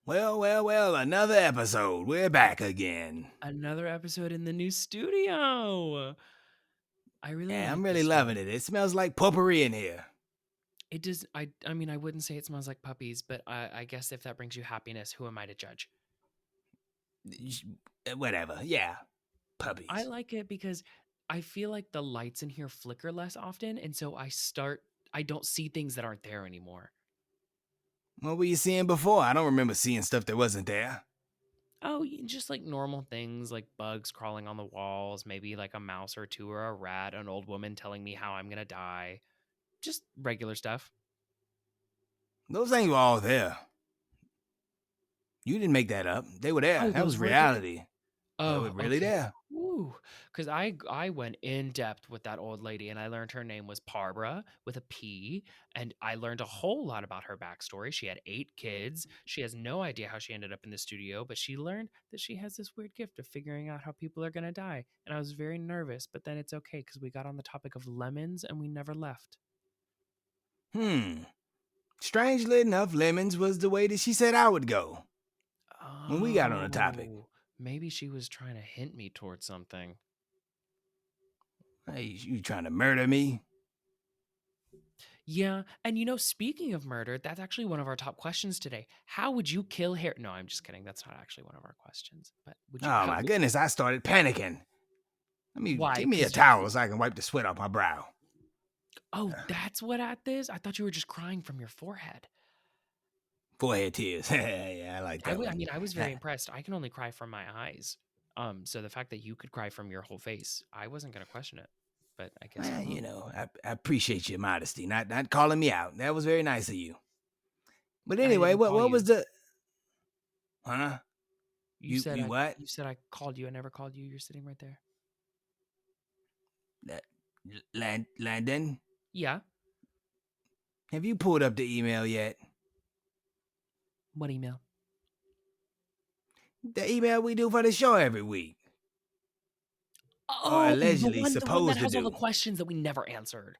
Well, another episode. We're back again. Another episode in the new studio. I really Yeah, I'm like really this one. loving it. It smells like potpourri in here. It does. I mean, I wouldn't say it smells like puppies, but I guess if that brings you happiness, who am I to judge? Whatever. Yeah, I puppies. like it because I feel like the lights in here flicker less often, and so I don't see things that aren't there anymore. What were you seeing before? I don't remember seeing stuff that wasn't there. Oh, just like normal things like bugs crawling on the walls, maybe like a mouse or two or a rat, an old woman telling me how I'm gonna die. Just regular stuff. Those things were all there. You didn't make that up. They were there. Oh, That was those were there? reality. They were Oh, really okay. there. Ooh, because I went in depth with that old lady, and I learned her name was Barbara with a P, and I learned a whole lot about her backstory. She had 8 kids. She has no idea how she ended up in the studio, but she learned that she has this weird gift of figuring out how people are gonna die. And I was very nervous, but then it's okay because we got on the topic of lemons and we never left. Hmm. Strangely enough, lemons was the way that she said I would go when we got on the topic. Oh, maybe she was trying to hint me towards something. Hey, you trying to murder me? Yeah, and speaking of murder, that's actually one of our top questions today. How would you kill Harry? No, I'm just kidding. That's not actually one of our questions. But would you? Oh How? my goodness, I started panicking. Let me Why? give me a Because towel so I can wipe the sweat off my brow. oh, that's what at this. I thought you were just crying from your forehead. Forehead tears. Yeah, I like that I one. mean, I was very impressed. I can only cry from my eyes. So the fact that you could cry from your whole face, I wasn't gonna question it. But I guess I'm wrong. I appreciate your modesty, not calling me out. That was very nice of you. But I anyway, didn't what call what was you. the huh? You said You what? You said I called you. I never called you. You're sitting right there. That Landon? Yeah. Have you pulled up the email yet? What email? The email we do for the show every week, or Oh, allegedly the one that supposed to has all the do. questions that we never answered.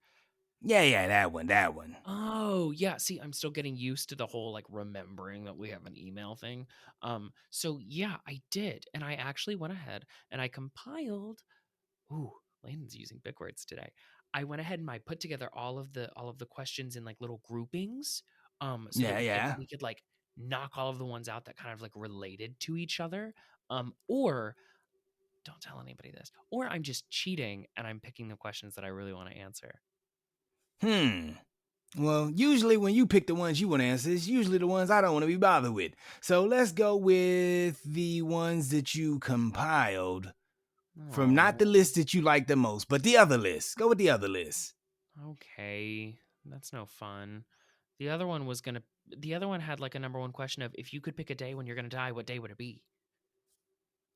Yeah, that one. Oh, yeah. See, I'm still getting used to the whole like remembering that we have an email thing. So yeah, I did. And I actually went ahead and I compiled. Ooh, Landon's using big words today. I went ahead and I put together all of the questions in like little groupings. So that Yeah, we could yeah. we could like knock all of the ones out that kind of like related to each other. Or don't tell anybody this. Or I'm just cheating and I'm picking the questions that I really want to answer. Hmm. Well, usually when you pick the ones you want to answer, it's usually the ones I don't want to be bothered with. So let's go with the ones that you compiled from not the Oh. list that you like the most, but the other list. Go with the other list. Okay, that's no fun. The other one had like a number one question of if you could pick a day when you're gonna die, what day would it be?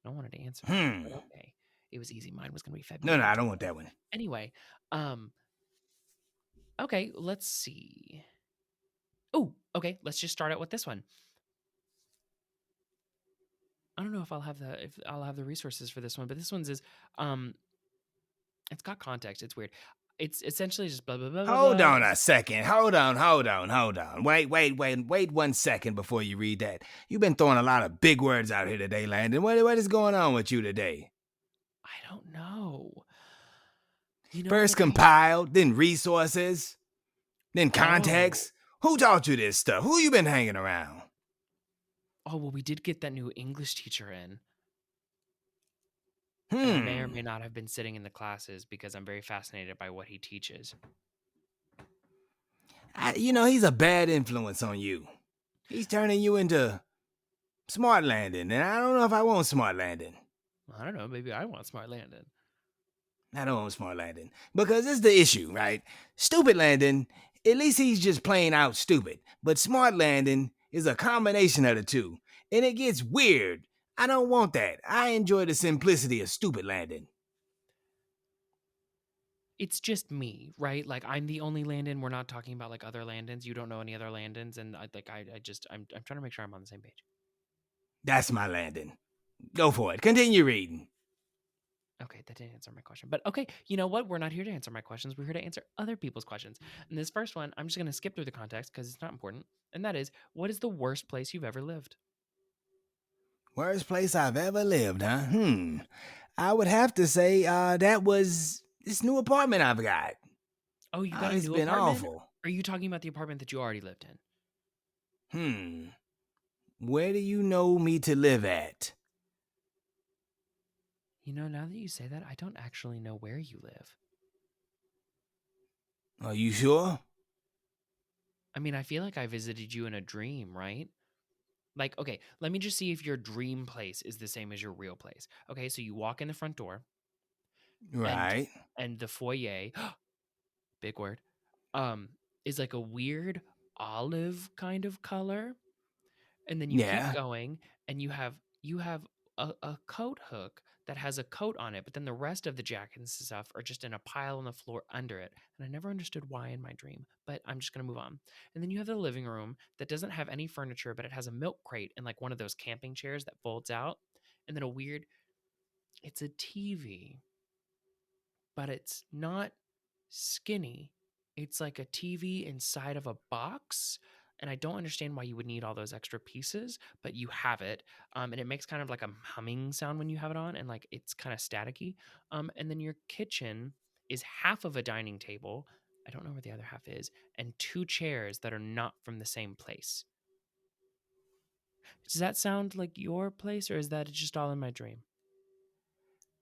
I wanted to answer that, Hmm. but okay. It was easy. Mine was gonna be No, February I don't want that 12th. one. Anyway, um, okay, let's see. Oh, okay, let's just start out with this one. I don't know if I'll have the resources for this one, but this one's is um it's got context. It's weird. It's essentially just blah blah blah blah Hold blah. on a second. Hold on. Wait 1 second before you read that. You've been throwing a lot of big words out here today, Landon. What is going on with you today? I don't know. You know what First it is? compiled, then resources, then Oh. context. Who taught you this stuff? Who you been hanging around? Oh, well, we did get that new English teacher in, and I may or Hmm. may not have been sitting in the classes because I'm very fascinated by what he teaches. He's a bad influence on you. He's turning you into smart Landon, and I don't know if I want smart Landon. I don't know, maybe I want Smart Landon. I don't want smart Landon because it's the issue, right? Stupid Landon, at least he's just plain out stupid. But smart Landon is a combination of the two, and it gets weird. I don't want that. I enjoy the simplicity of stupid Landon. It's just me, right? Like I'm the only Landon. We're not talking about like other Landons. You don't know any other Landons, and I'm trying to make sure I'm on the same page. That's my Landon. Go for it. Continue reading. Okay, that didn't answer my question. But okay, you know what? We're not here to answer my questions. We're here to answer other people's questions. And this first one, I'm just going to skip through the context because it's not important. And that is, what is the worst place you've ever lived? Worst place I've ever lived, huh? I would have to say that was this new apartment I've got. Oh, you Oh, got a it's new been apartment? awful. Or are you talking about the apartment that you already lived in? Hmm. Where do you know me to live at? You know, now that you say that, I don't actually know where you live. Are you sure? I mean, I feel like I visited you in a dream, right? Like, okay, let me just see if your dream place is the same as your real place. Okay, so you walk in the front door and Right. the foyer, big word, um, is like a weird olive kind of color. And then you keep Yeah. going and you have a coat hook that has a coat on it, but then the rest of the jackets and stuff are just in a pile on the floor under it. And I never understood why in my dream, but I'm just gonna move on. And then you have the living room that doesn't have any furniture, but it has a milk crate and like one of those camping chairs that folds out. And then a weird, it's a TV, but it's not skinny. It's like a TV inside of a box. And I don't understand why you would need all those extra pieces, but you have it. And it makes kind of like a humming sound when you have it on, and like it's kind of staticky. And then your kitchen is half of a dining table. I don't know where the other half is, and two chairs that are not from the same place. Does that sound like your place, or is that just all in my dream?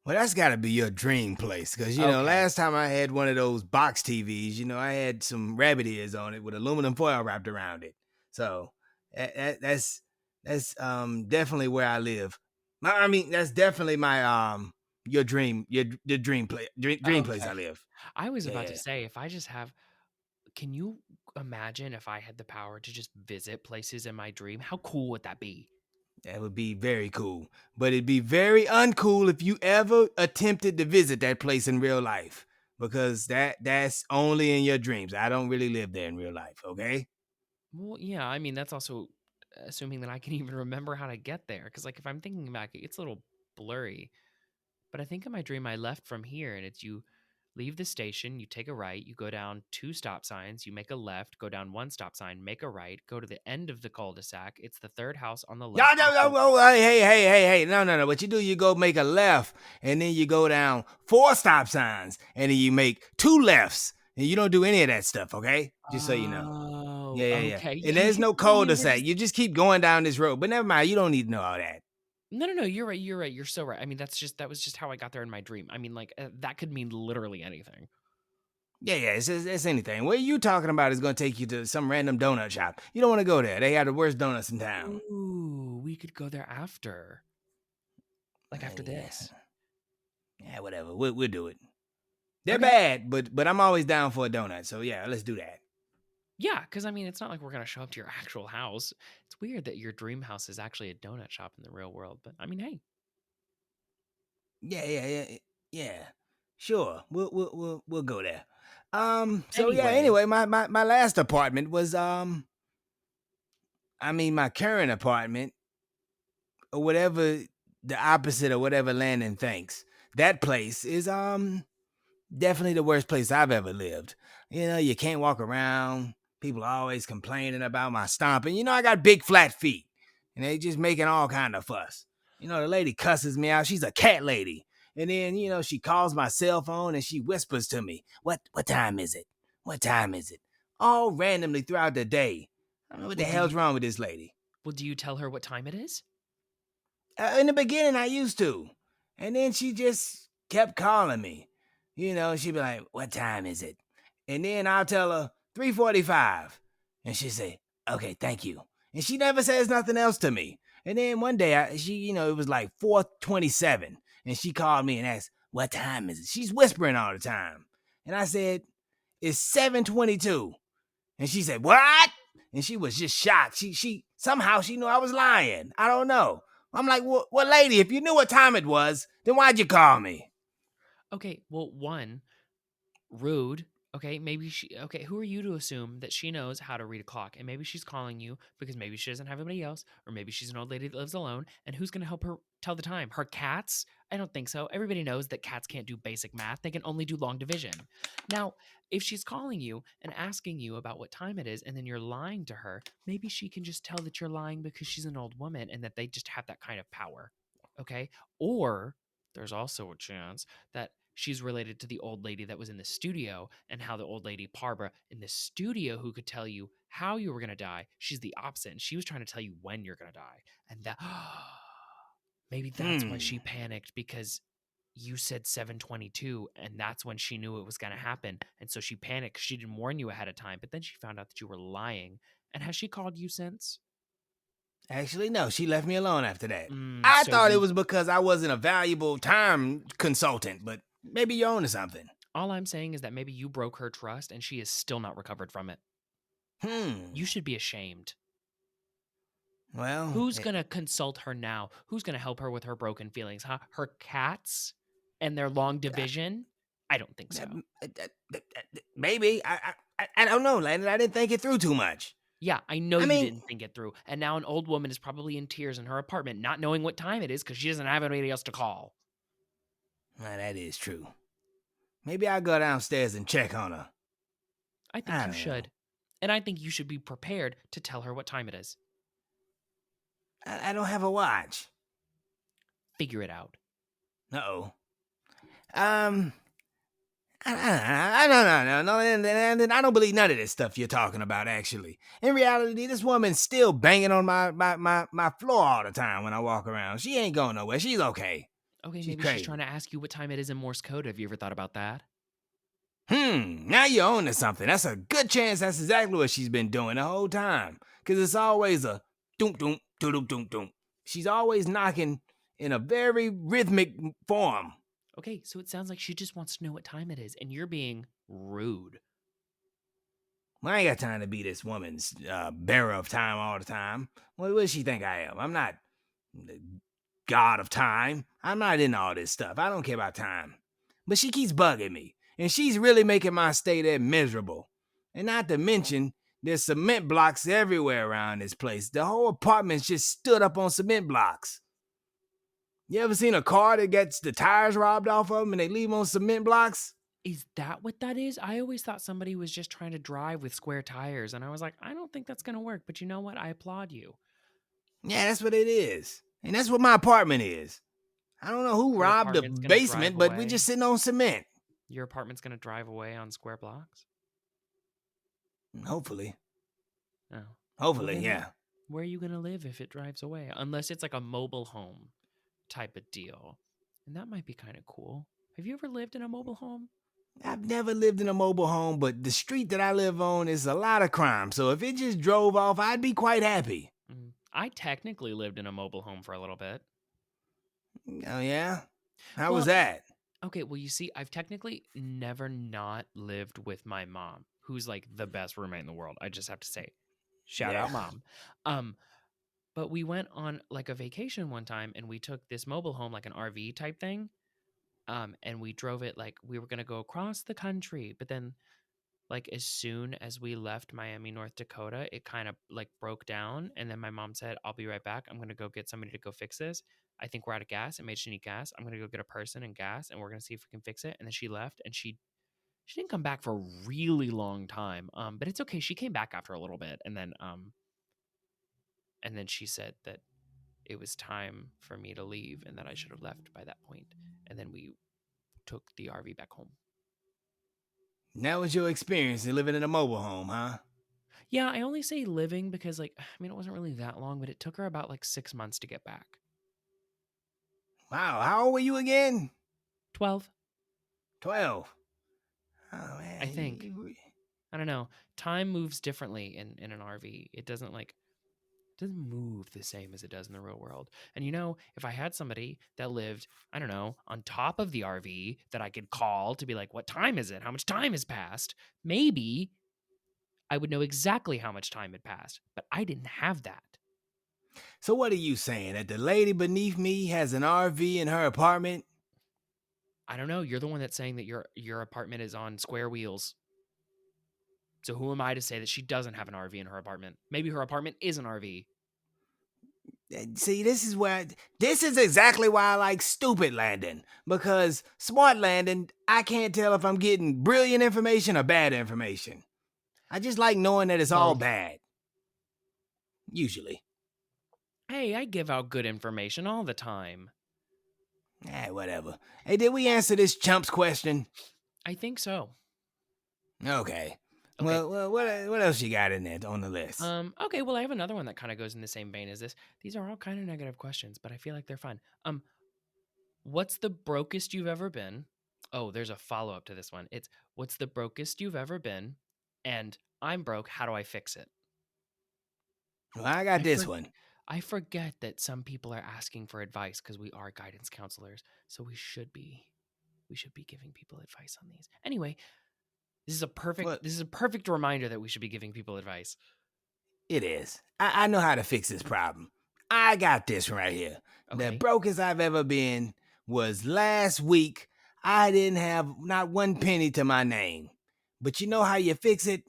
Well, that's got to be your dream place, because Okay. last time I had one of those box TVs, I had some rabbit ears on it with aluminum foil wrapped around it. So that's definitely where I live. I mean, that's definitely my your dream your dream place I Okay. live. I was Yeah, about to yeah. say, if I just have, can you imagine if I had the power to just visit places in my dream? How cool would that be? That would be very cool. But it'd be very uncool if you ever attempted to visit that place in real life. Because that's only in your dreams. I don't really live there in real life, okay? Well, yeah, I mean, that's also assuming that I can even remember how to get there. Because, like, if I'm thinking back, it's a little blurry. But I think in my dream, I left from here, and it's you leave the station, you take a right, you go down two stop signs, you make a left, go down one stop sign, make a right, go to the end of the cul-de-sac. It's the third house on the No, left. no, no, no, hey. No. What you do, you go make a left, and then you go down four stop signs, and then you make two lefts. And you don't do any of that stuff, okay? Just so you know. Oh, Yeah. okay. And Yeah, there's no I mean, we're cul-de-sac. just You just keep going down this road. But never mind, you don't need to know all that. no. You're right. You're right. You're so right. I mean, that was just how I got there in my dream. I mean, like that could mean literally anything. Yeah, it's anything. What you talking about is going to take you to some random donut shop. You don't want to go there. They have the worst donuts in town. Ooh, we could go there after, like after Yeah, this. yeah, whatever. We'll do it. They're Okay. bad, but I'm always down for a donut. So yeah, let's do that. Yeah, because I mean, it's not like we're gonna show up to your actual house. It's weird that your dream house is actually a donut shop in the real world, but I mean, hey. Yeah. Sure, we'll go there. So yeah. Anyway, Anyway, my last apartment was I mean my current apartment or whatever the opposite of whatever Landon thinks. That place is definitely the worst place I've ever lived. You can't walk around. People are always complaining about my stomping. I got big flat feet, and they just making all kind of fuss. The lady cusses me out. She's a cat lady, and then she calls my cell phone and she whispers to me, "What time is it? What time is it?" All randomly throughout the day. I don't know what the well, hell's wrong with this lady. do you tell her what time it is? In the beginning, I used to. And then she just kept calling me. She'd be like, "What time is it?" And then I'll tell her 3:45. And she'd say, "Okay, thank you." And she never says nothing else to me. And then one day, it was like 4:27. And she called me and asked, "What time is it?" She's whispering all the time. And I said, "It's 7:22." And she said, "What?" And she was just shocked. She somehow she knew I was lying. I don't know. I'm like, well, lady, if you knew what time it was, then why'd you call me? Okay, well, one, rude. Okay, maybe okay, who are you to assume that she knows how to read a clock? And maybe she's calling you because maybe she doesn't have anybody else, or maybe she's an old lady that lives alone. And who's going to help her tell the time? Her cats? I don't think so. Everybody knows that cats can't do basic math, they can only do long division. Now, if she's calling you and asking you about what time it is, and then you're lying to her, maybe she can just tell that you're lying because she's an old woman and that they just have that kind of power. Okay. Or there's also a chance that she's related to the old lady that was in the studio, and how the old lady Barbara in the studio who could tell you how you were going to die, she's the opposite, and she was trying to tell you when you're going to die. And that maybe that's why Hmm. she panicked, because you said 7:22 and that's when she knew it was going to happen, and so she panicked. She didn't warn you ahead of time, but then she found out that you were lying. And has she called you since? Actually, no, she left me alone after that. I So thought it you was because I wasn't a valuable time consultant, but maybe you're onto something. all I'm saying is that maybe you broke her trust and she is still not recovered from it. Hmm. You should be ashamed. Well, Who's gonna consult her now? Who's gonna help her with her broken feelings, huh? Her cats and their long division? I don't think so. maybe. I don't know, Landon. I didn't think it through too much. Yeah, I know I you mean, didn't think it through. And now an old woman is probably in tears in her apartment, not knowing what time it is because she doesn't have anybody else to call. well, that is true. Maybe I'll go downstairs and check on her. I think I you don't know. should. And I think you should be prepared to tell her what time it is. I don't have a watch. Figure it out. Uh oh. Um. No, and I don't believe none of this stuff you're talking about, actually. In reality, this woman's still banging on my floor all the time when I walk around. She ain't going nowhere. She's okay. Okay, She's maybe she's trying crazy. to ask you what time it is in Morse code. Have you ever thought about that? Now you're on to something. That's a good chance that's exactly what she's been doing the whole time. Because it's always a doom doom doom doom doom. She's always knocking in a very rhythmic form. Okay, so it sounds like she just wants to know what time it is, and you're being rude. I ain't got time to be this woman's bearer of time all the time. What does she think I am? I'm not the god of time. I'm not in all this stuff. I don't care about time. But she keeps bugging me, and she's really making my stay there miserable. And not to mention, there's cement blocks everywhere around this place. The whole apartment's just stood up on cement blocks. You ever seen a car that gets the tires robbed off of them and they leave on cement blocks? Is that what that is? I always thought somebody was just trying to drive with square tires, and I was like, I don't think that's going to work. But you know what? I applaud you. Yeah, that's what it is. And that's what my apartment is. I don't know who Your robbed the apartment's going to drive basement, but we just away. sitting on cement. Your apartment's going to drive away on square blocks. Hopefully. Oh, well Hopefully, then, yeah. where are you going to live if it drives away? Unless it's like a mobile home type of deal, and that might be kind of cool. Have you ever lived in a mobile home? I've never lived in a mobile home, but the street that I live on is a lot of crime. So if it just drove off, I'd be quite happy. I technically lived in a mobile home for a little bit. Oh, yeah? How was Well, that? okay, well, you see, I've technically never not lived with my mom, who's like the best roommate in the world. I just have to say, shout Yeah. out mom. Um, but we went on like a vacation one time, and we took this mobile home, like an RV type thing. And we drove it like we were gonna go across the country, but then like as soon as we left Miami, North Dakota, it kind of like broke down. And then my mom said, I'll be right back. I'm gonna go get somebody to go fix this. I think we're out of gas. It made she need gas. I'm gonna go get a person and gas, and we're gonna see if we can fix it. And then she left, and she didn't come back for a really long time. But it's okay. She came back after a little bit, and then she said that it was time for me to leave and that I should have left by that point. And then we took the RV back home. That was your experience in living in a mobile home, huh? Yeah, I only say living because, like, I mean, it wasn't really that long, but it took her about like 6 months to get back. Wow, how old were you again? 12, 12. Oh, I man. think. I don't know. Time moves differently in an RV. It doesn't move the same as it does in the real world. And if I had somebody that lived, I don't know, on top of the RV that I could call to be like, what time is it? How much time has passed? Maybe I would know exactly how much time had passed, but I didn't have that. So what are you saying? That the lady beneath me has an RV in her apartment? I don't know. You're the one that's saying that your apartment is on square wheels. So who am I to say that she doesn't have an RV in her apartment? Maybe her apartment is an RV. See, this is exactly why I like stupid landing. Because smart landing, I can't tell if I'm getting brilliant information or bad information. I just like knowing that it's all Both. bad. Usually. Hey, I give out good information all the time. Whatever. Hey, did we answer this chump's question? I think so. Okay. Okay. What else you got in there on the list? Okay, well, I have another one that kind of goes in the same vein as this. These are all kind of negative questions, but I feel like they're fun. What's the brokest you've ever been? Oh, there's a follow-up to this one. It's what's the brokest you've ever been? And I'm broke, how do I fix it? Well, I got I this for, one. I forget that some people are asking for advice because we are guidance counselors, so we should be giving people advice on these. Anyway, this is a perfect Well, this is a perfect reminder that we should be giving people advice. it is. I know how to fix this problem. I got this right here. The Okay. brokest I've ever been was last week. I didn't have not one penny to my name. But you know how you fix it?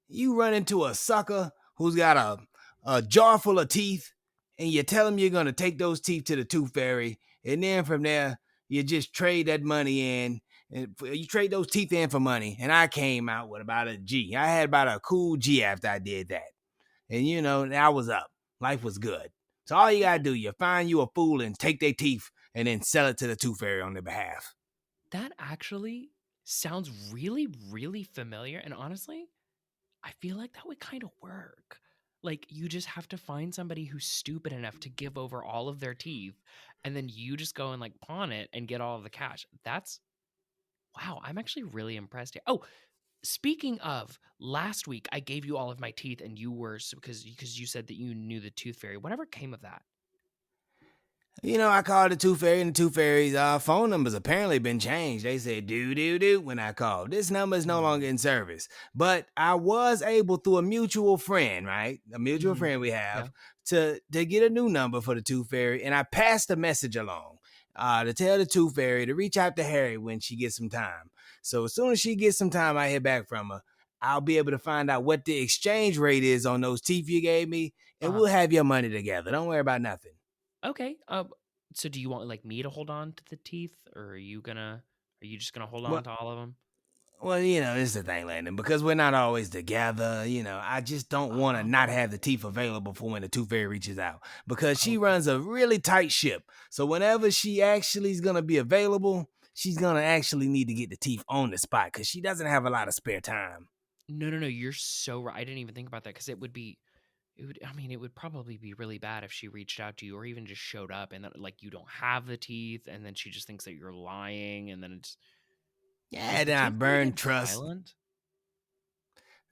You run into a sucker who's got a jar full of teeth, and you tell him you're going to take those teeth to the tooth fairy, and then from there, you just trade that money in. And you trade those teeth in for money, and I came out with about a G. I had about a cool G after I did that. And I was up. Life was good. So all you gotta do, you find you a fool and take their teeth and then sell it to the tooth fairy on their behalf. That actually sounds really, really familiar. And honestly, I feel like that would kind of work. Like, you just have to find somebody who's stupid enough to give over all of their teeth, and then you just go and like pawn it and get all of the cash. That's wow. I'm actually really impressed here. Oh, speaking of, last week I gave you all of my teeth, and you were because you said that you knew the tooth fairy. Whatever came of that? I called the Tooth Fairy, and the Tooth Fairy's phone numbers apparently been changed. They said do when I called. This number is no longer in service. But I was able through a mutual friend, right? A mutual Mm-hmm. friend we Yeah. have to get a new number for the Tooth Fairy, and I passed a message along to tell the Tooth Fairy to reach out to Harry when she gets some time. So as soon as she gets some time, I hear back from her. I'll be able to find out what the exchange rate is on those teeth you gave me, and Uh-huh. we'll have your money together. Don't worry about nothing. Okay. So do you want like me to hold on to the teeth, or are you just gonna hold on Well, to all of them? Well, this is the thing, Landon, because we're not always together. I just don't want to not have the Oh. teeth available for when the tooth fairy reaches out because she Okay. runs a really tight ship. So whenever she actually is going to be available, she's going to actually need to get the teeth on the spot because she doesn't have a lot of spare time. No, no, no. You're so right. I didn't even think about that because I mean, it would probably be really bad if she reached out to you or even just showed up and then, like, you don't have the teeth and then she just thinks that you're lying. And then does Yeah, the then I tooth fairy burn get trust. violent?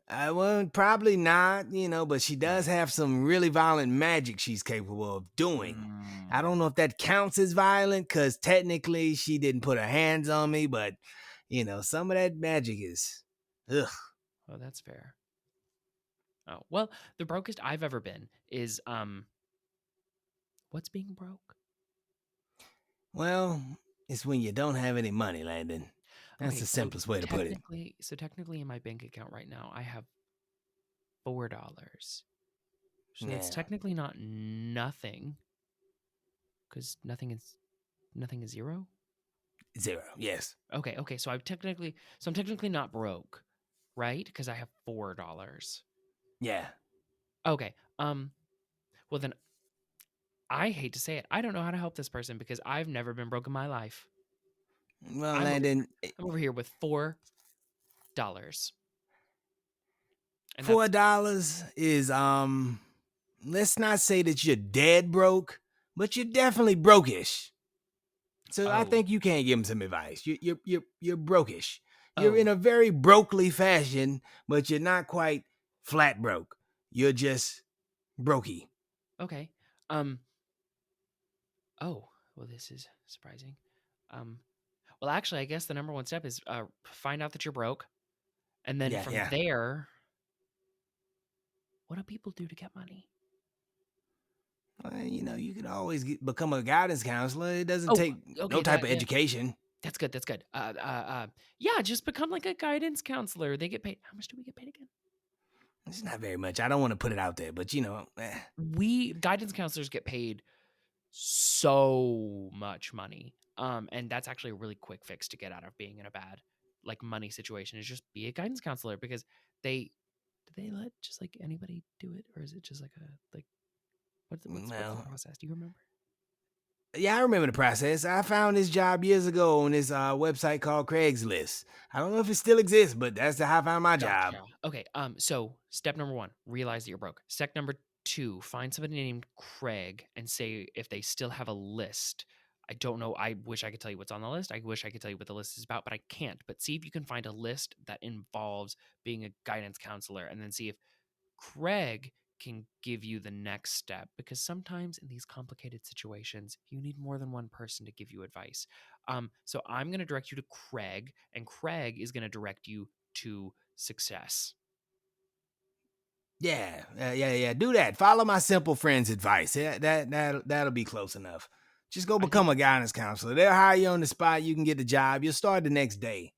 Well, probably not, but she No. does have some really violent magic she's capable of doing. I Mm. don't know if that counts as violent because technically she didn't put her hands on me, but some of that magic is, ugh. Oh, that's fair. Oh, well, the brokest I've ever been is, what's being broke? Well, it's when you don't have any money, Landon. That's Okay, the so simplest way to put it. technically in my bank account right now, I have $4. So that's Yeah, technically not nothing because nothing is zero. zero. Yes. Okay, okay. So I'm technically not broke, right? Because I have $4. Yeah. Okay. Well then I hate to say it. I don't know how to help this person because I've never been broke in my life. Well, I'm over Landon, I'm over here with $4. And that's $4 is let's not say that you're dead broke, but you're definitely brokish. So I oh, think you can give him some advice. You're brokish. You're in oh, a very brokely fashion, but you're not quite flat broke. You're just brokey. okay. Um oh, well this is surprising. Um well actually I guess the number one step is find out that you're broke. And then Yeah, from yeah. there, what do people do to get money? Well, you can always become a guidance counselor. It doesn't Oh, take no okay, type that of yeah. education. That's good. That's good. Yeah, just become like a guidance counselor. They get paid. How much do we get paid again? It's not very much. I don't want to put it out there, but We guidance counselors get paid so much money. And that's actually a really quick fix to get out of being in a bad like money situation is just be a guidance counselor because they do they let just like anybody do it or is it just like a like what's the well, process? Do you remember? yeah, I remember the process. I found this job years ago on this website called Craigslist. I don't know if it still exists, but that's how I found my job. Gotcha. Okay. So step number one, realize that you're broke. Step number two, find somebody named Craig and say if they still have a list. I don't know. I wish I could tell you what's on the list. I wish I could tell you what the list is about, but I can't. But see if you can find a list that involves being a guidance counselor and then see if Craig can give you the next step because sometimes in these complicated situations, you need more than one person to give you advice. So I'm going to direct you to Craig, and Craig is going to direct you to success. Yeah, yeah. Do that. Follow my simple friend's advice. Yeah, that'll be close enough. Just go I think, become a guidance counselor. They'll hire you on the spot. You can get the job. You'll start the next day.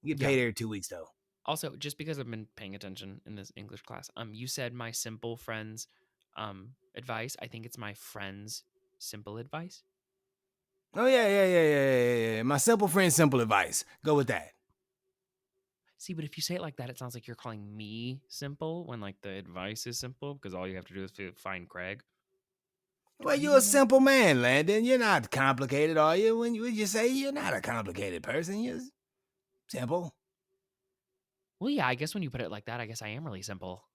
You get yeah. paid every 2 weeks though. Also, just because I've been paying attention in this English class, you said my simple friend's advice. I think it's my friend's simple advice. Oh yeah. My simple friend's simple advice. Go with that. See, but if you say it like that, it sounds like you're calling me simple when like the advice is simple because all you have to do is find Craig. Do Well, I you're a even know? simple man, Landon. You're not complicated, are you? When you say you're not a complicated person, you're simple. Well, yeah, I guess when you put it like that, I guess I am really simple.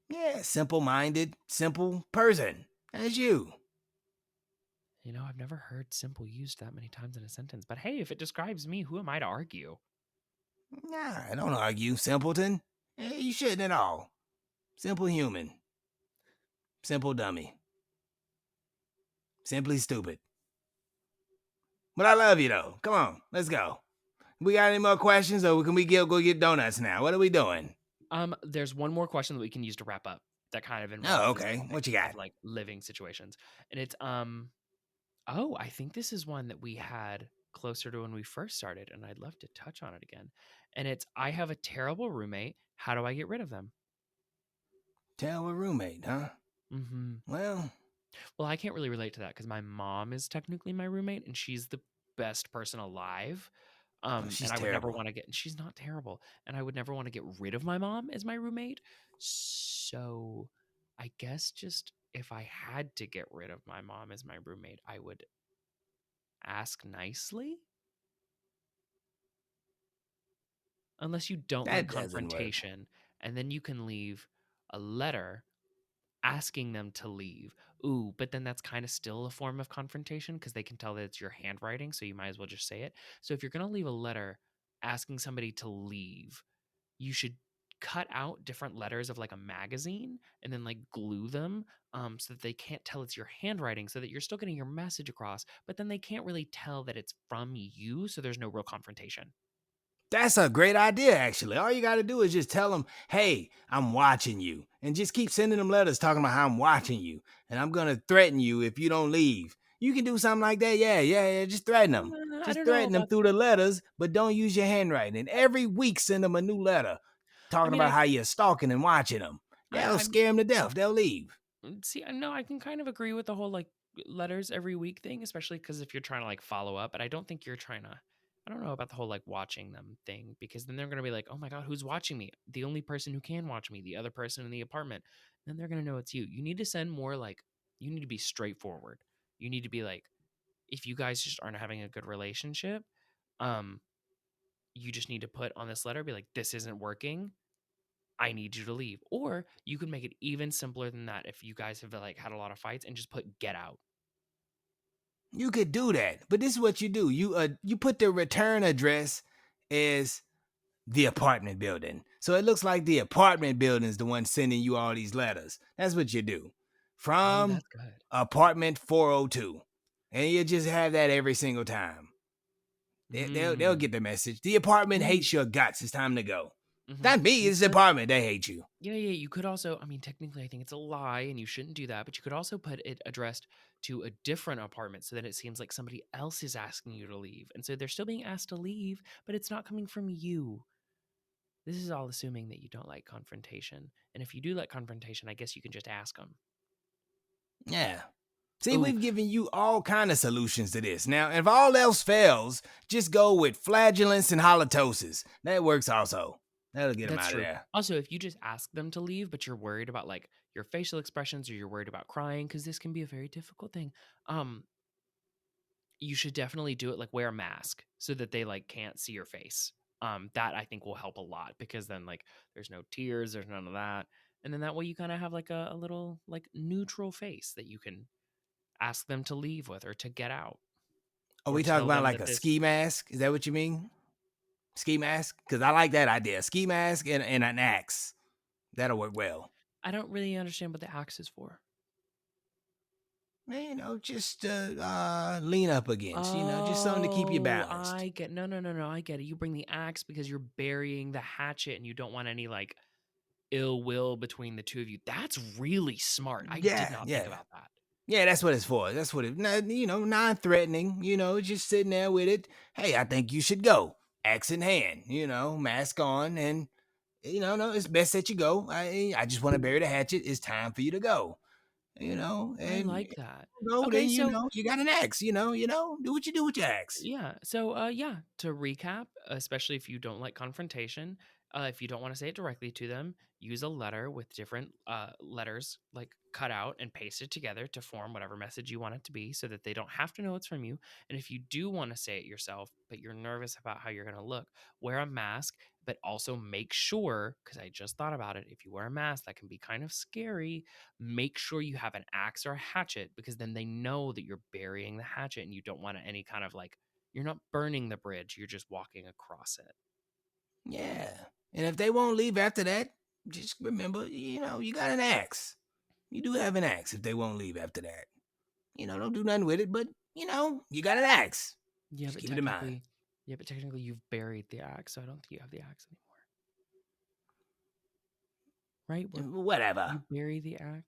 Yeah, simple-minded, simple person. As you. You know, I've never heard simple used that many times in a sentence, but hey, if it describes me, who am I to argue? Nah, don't argue, simpleton. You shouldn't at all. Simple human. Simple dummy. Simply stupid. But I love you though. Come on, let's go. We got any more questions, or can we go get donuts now? What are we doing? There's one more question that we can use to wrap up that kind of Oh, involves this okay. topic What you of got? like living situations. And it's oh, I think this is one that we had closer to when we first started, and I'd love to touch on it again. And it's I have a terrible roommate. How do I get rid of them? Tell a roommate, huh? Mm-hmm. Well, Well, I can't really relate to that because my mom is technically my roommate and she's the best person alive. oh, And she's I would never terrible. want to get, and she's not terrible. And I would never want to get rid of my mom as my roommate. So I guess just if I had to get rid of my mom as my roommate, I would ask nicely. Unless you don't like That doesn't work. confrontation. And then you can leave a letter asking them to leave. Ooh, but then that's kind of still a form of confrontation because they can tell that it's your handwriting, so you might as well just say it. So if you're going to leave a letter asking somebody to leave, you should cut out different letters of like a magazine and then like glue them so that they can't tell it's your handwriting so that you're still getting your message across, but then they can't really tell that it's from you, so there's no real confrontation. That's a great idea, actually. All you got to do is just tell them, hey, I'm watching you. And just keep sending them letters talking about how I'm watching you. And I'm going to threaten you if you don't leave. You can do something like that. Yeah. Just threaten them. I Just don't know threaten them about through the letters, but don't use your handwriting. And every week, send them a new letter I talking mean about how you're stalking and watching them. That'll I'm scare them to death. They'll leave. See, I know I can kind of agree with the whole like letters every week thing, especially because if you're trying to like follow up, but I don't think you're trying to. I don't know about the whole like watching them thing because then they're gonna be like, oh my god, who's watching me? The only person who can watch me, the other person in the apartment. Then they're gonna know it's you. You need to send more like you need to be straightforward. You need to be like, if you guys just aren't having a good relationship, um, you just need to put on this letter, be like, this isn't working. I need you to leave. Or you could make it even simpler than that if you guys have like had a lot of fights and just put get out. You could do that. But this is what you do. You put the return address as the apartment building. So it looks like the apartment building is the one sending you all these letters. That's what you do. Oh, From that's good. apartment 402. And you just have that every single time. They'll Mm. get the message. The apartment Ooh, hates your guts. It's time to go. Not me, You it's the could, department. They hate you. yeah, yeah. You could also, I mean, technically, I think it's a lie, and you shouldn't do that. But you could also put it addressed to a different apartment, so that it seems like somebody else is asking you to leave, and so they're still being asked to leave, but it's not coming from you. This is all assuming that you don't like confrontation, and if you do like confrontation, I guess you can just ask them. Yeah. See, Oh, we've given you all kind of solutions to this. Now, if all else fails, just go with flagellance and halitosis. That works also. That'll get them that's out of true. there. Also, if you just ask them to leave, but you're worried about like your facial expressions or you're worried about crying, because this can be a very difficult thing, um, you should definitely do it like wear a mask so that they like can't see your face. That I think will help a lot because then like there's no tears, there's none of that. And then that way you kind of have like a little like neutral face that you can ask them to leave with or to get out Are or we talking tell about them like that a this. ski mask? Is that what you mean? Ski mask? Because I like that idea. Ski mask and an axe. That'll work well. I don't really understand what the axe is for. Just lean up against, just something to keep you Oh, balanced. I get no, I get it. You bring the axe because you're burying the hatchet and you don't want any like ill will between the two of you. That's really smart. I did Yeah, not think yeah. about that. Yeah, that's what it's for. That's what it, non-threatening, just sitting there with it. Hey, I think you should go. Axe in hand, mask on, and, no, it's best that you go. I just want to bury the hatchet. It's time for you to go, I and like that. go, then, Okay, so you got an axe, do what you do with your axe. yeah. So yeah, to recap, especially if you don't like confrontation, if you don't want to say it directly to them, use a letter with different letters like cut out and pasted together to form whatever message you want it to be so that they don't have to know it's from you. And if you do want to say it yourself, but you're nervous about how you're going to look, wear a mask, but also make sure, because I just thought about it, if you wear a mask, that can be kind of scary. Make sure you have an axe or a hatchet because then they know that you're burying the hatchet and you don't want any kind of like you're not burning the bridge, you're just walking across it. Yeah. And if they won't leave after that, just remember, you got an axe. You do have an axe if they won't leave after that. Don't do nothing with it, but, you got an axe. Yeah, Just but keep it in mind. technically, yeah, but technically you've buried the axe, so I don't think you have the axe anymore. Right? Where Whatever. you bury the axe?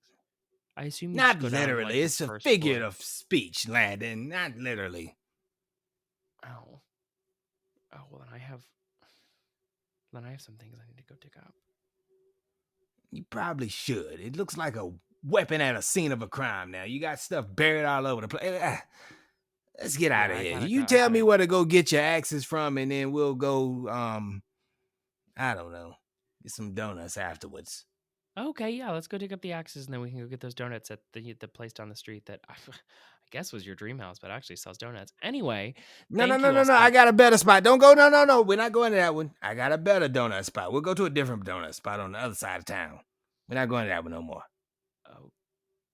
I assume you just Not go down to like literally. the It's a first figure floor. of speech, Landon. Not literally. Oh. Oh, well then I have some things I need to go dig up. You probably should. It looks like a weapon at a scene of a crime now. You got stuff buried all over the place. Let's get out Yeah, of I here. gotta You go. I tell me gotta where to go get your axes from, and then we'll go, I don't know, get some donuts afterwards. Okay, yeah, let's go dig up the axes and then we can go get those donuts at the place down the street that I guess was your dream house, but actually sells donuts. Anyway, No, no, thank no, you no, all no. so I much. got a better spot. Don't go. No, no, no. We're not going to that one. I got a better donut spot. We'll go to a different donut spot on the other side of town. We're not going to that one no more.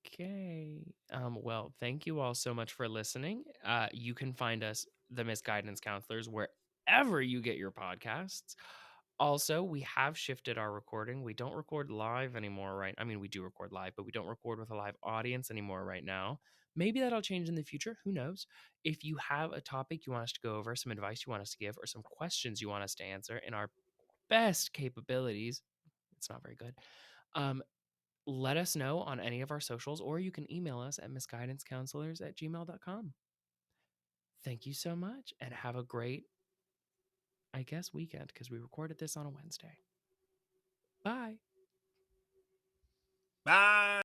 Okay. Well, thank you all so much for listening. You can find us, the Misguidance Counselors, wherever you get your podcasts. Also, we have shifted our recording. We don't record live anymore, right? I mean, we do record live, but we don't record with a live audience anymore right now. Maybe that'll change in the future. Who knows? If you have a topic you want us to go over, some advice you want us to give, or some questions you want us to answer in our best capabilities, it's not very good. Um, let us know on any of our socials, or you can email us at misguidancecounselors@gmail.com. Thank you so much and have a great, I guess, weekend because we recorded this on a Wednesday. Bye. Bye.